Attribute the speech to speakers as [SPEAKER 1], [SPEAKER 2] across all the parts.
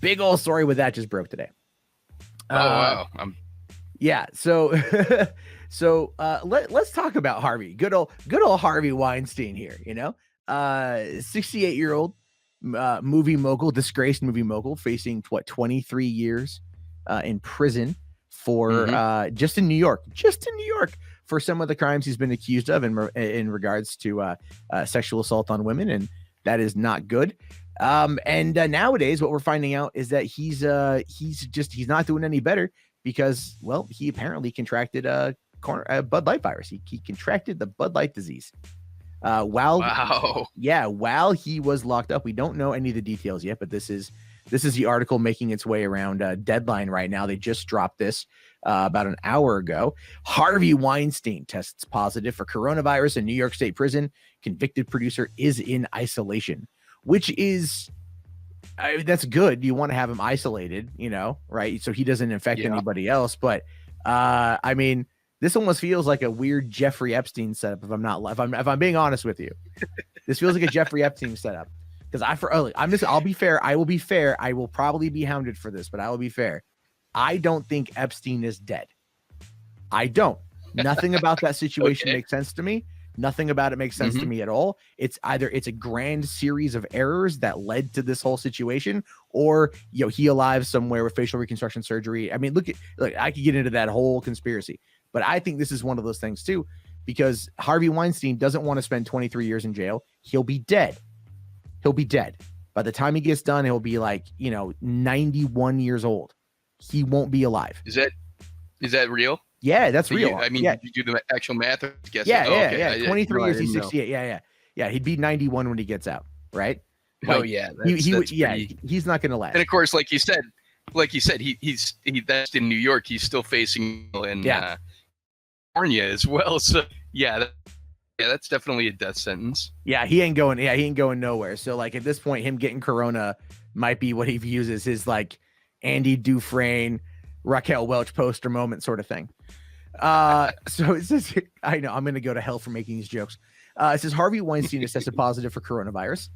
[SPEAKER 1] Big old story with that just broke today.
[SPEAKER 2] Oh wow.
[SPEAKER 1] Yeah. So let's talk about Harvey. Good old Harvey Weinstein here, 68-year-old movie mogul, disgraced movie mogul, facing 23 years in prison for just in New York, for some of the crimes he's been accused of in regards to sexual assault on women, and that is not good. And nowadays, what we're finding out is that he's not doing any better because, well, he apparently contracted a Bud Light virus. He contracted the Bud Light disease. While he was locked up. We don't know any of the details yet, but this is the article making its way around Deadline right now. They just dropped this about an hour ago. Harvey Weinstein tests positive for coronavirus in New York State prison. Convicted producer is in isolation, which is that's good. You want to have him isolated, right? So he doesn't infect anybody else. But I mean, this almost feels like a weird Jeffrey Epstein setup. If I'm being honest with you, this feels like a Jeffrey Epstein setup. Because I'll be fair. I will be fair. I will probably be hounded for this, but I will be fair. I don't think Epstein is dead. I don't. Nothing about that situation makes sense to me. Nothing about it makes sense to me at all. It's either it's a grand series of errors that led to this whole situation, or he alive somewhere with facial reconstruction surgery. I mean, look, I could get into that whole conspiracy, but I think this is one of those things too, because Harvey Weinstein doesn't want to spend 23 years in jail. He'll be dead. By the time he gets done, he'll be 91 years old. He won't be alive.
[SPEAKER 2] Is that real?
[SPEAKER 1] Yeah, that's real.
[SPEAKER 2] Did you do the actual math?
[SPEAKER 1] Yeah. 23 years, he's 68. Yeah. He'd be 91 when he gets out, right? He's not going to last.
[SPEAKER 2] And of course, like you said, he's that's in New York. He's still facing in California as well. So that's definitely a death sentence.
[SPEAKER 1] Yeah, he ain't going nowhere. So at this point, him getting corona might be what he views as his Andy Dufresne, Raquel Welch poster moment sort of thing. So it says, I know I'm going to go to hell for making these jokes. It says Harvey Weinstein is tested positive for coronavirus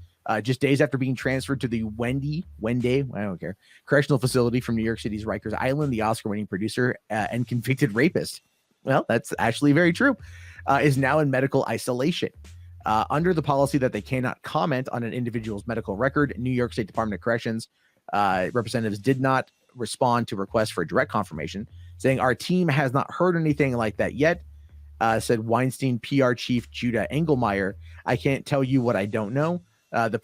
[SPEAKER 1] just days after being transferred to the Wendy, I don't care, correctional facility from New York City's Rikers Island. The Oscar-winning producer and convicted rapist, well, that's actually very true, is now in medical isolation. Under the policy that they cannot comment on an individual's medical record, New York State Department of Corrections representatives did not respond to requests for direct confirmation, saying our team has not heard anything like that yet, said Weinstein PR chief Judah Engelmeyer. I can't tell you what I don't know. The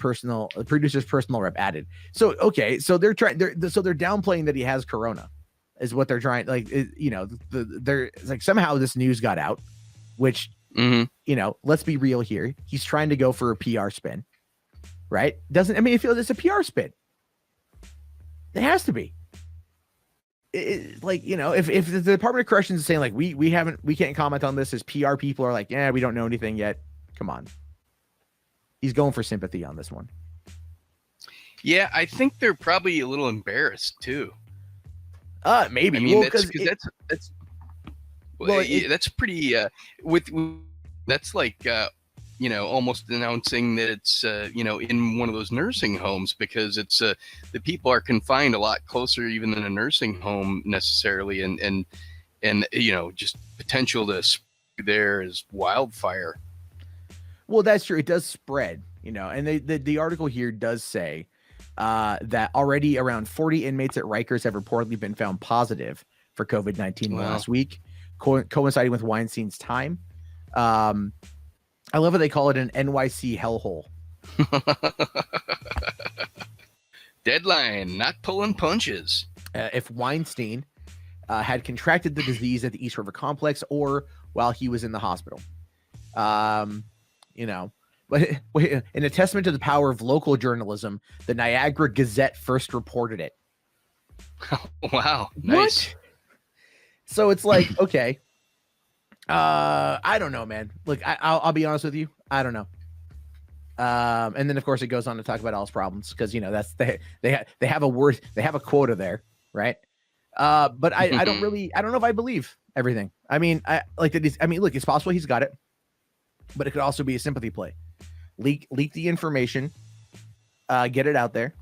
[SPEAKER 1] producer's personal rep added. So, okay. So they're downplaying that he has corona is what they're trying. They're somehow this news got out, which, let's be real here. He's trying to go for a PR spin, right? It feels it's a PR spin. It has to be. If the Department of Corrections is saying we can't comment on this, as PR people are we don't know anything yet. Come on. He's going for sympathy on this one.
[SPEAKER 2] Yeah, I think they're probably a little embarrassed too.
[SPEAKER 1] Maybe.
[SPEAKER 2] I mean, that's pretty. That's almost announcing that it's in one of those nursing homes, because it's the people are confined a lot closer even than a nursing home necessarily, and just potential to spread there is wildfire.
[SPEAKER 1] Well, that's true. It does spread, and the article here does say that already around 40 inmates at Rikers have reportedly been found positive for COVID-19 last week, coinciding with Weinstein's time. I love how they call it an NYC hellhole.
[SPEAKER 2] Deadline, not pulling punches.
[SPEAKER 1] If Weinstein had contracted the disease at the East River complex or while he was in the hospital. But in a testament to the power of local journalism, the Niagara Gazette first reported it.
[SPEAKER 2] Wow. Nice.
[SPEAKER 1] What? So it's okay. I don't know, man. Look, I'll be honest with you. I don't know. And then of course it goes on to talk about all his problems, because that's they have a quota there, right? But I don't know if I believe everything. I mean, look, it's possible he's got it, but it could also be a sympathy play. Leak the information, get it out there,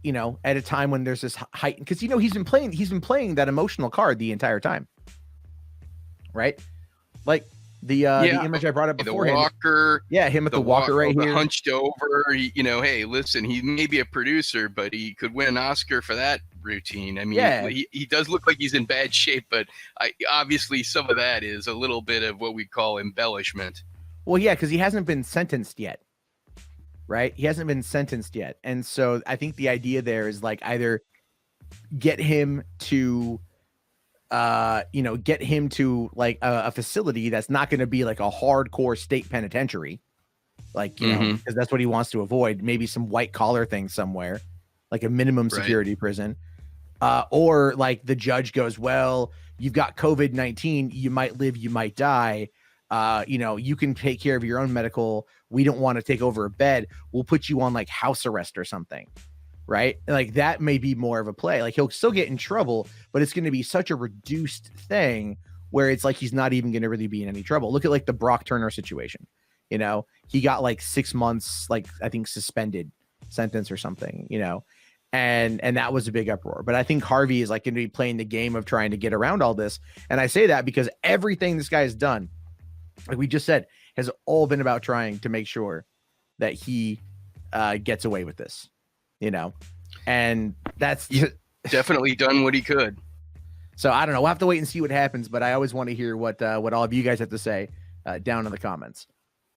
[SPEAKER 1] you know, at a time when there's this height, because you know he's been playing that emotional card the entire time, right? Like the image I brought up beforehand.
[SPEAKER 2] The walker,
[SPEAKER 1] him at the walker right here,
[SPEAKER 2] hunched over. You know, hey, listen, he may be a producer, but he could win an Oscar for that routine. I mean, he does look like he's in bad shape, but obviously some of that is a little bit of what we call embellishment.
[SPEAKER 1] Well, yeah, because he hasn't been sentenced yet. Right? He hasn't been sentenced yet. And so I think the idea there is like either get him to like a facility that's not going to be like a hardcore state penitentiary, like, you know, because that's what he wants to avoid. Maybe some white collar thing somewhere, like a minimum security prison. Or like the judge goes, well, you've got COVID-19, you might live, you might die. You know, you can take care of your own medical. We don't want to take over a bed. We'll put you on like house arrest or something, right? Like that may be more of a play. Like he'll still get in trouble, but it's going to be such a reduced thing where it's like he's not even going to really be in any trouble. Look at like the Brock Turner situation. You know, he got like 6 months, like I think suspended sentence or something, you know, and that was a big uproar. But I think Harvey is like going to be playing the game of trying to get around all this. And I say that because everything this guy has done, like we just said, has all been about trying to make sure that he gets away with this, you know, and that's
[SPEAKER 2] definitely done what he could.
[SPEAKER 1] So I don't know. We'll have to wait and see what happens, but I always want to hear what all of you guys have to say down in the comments.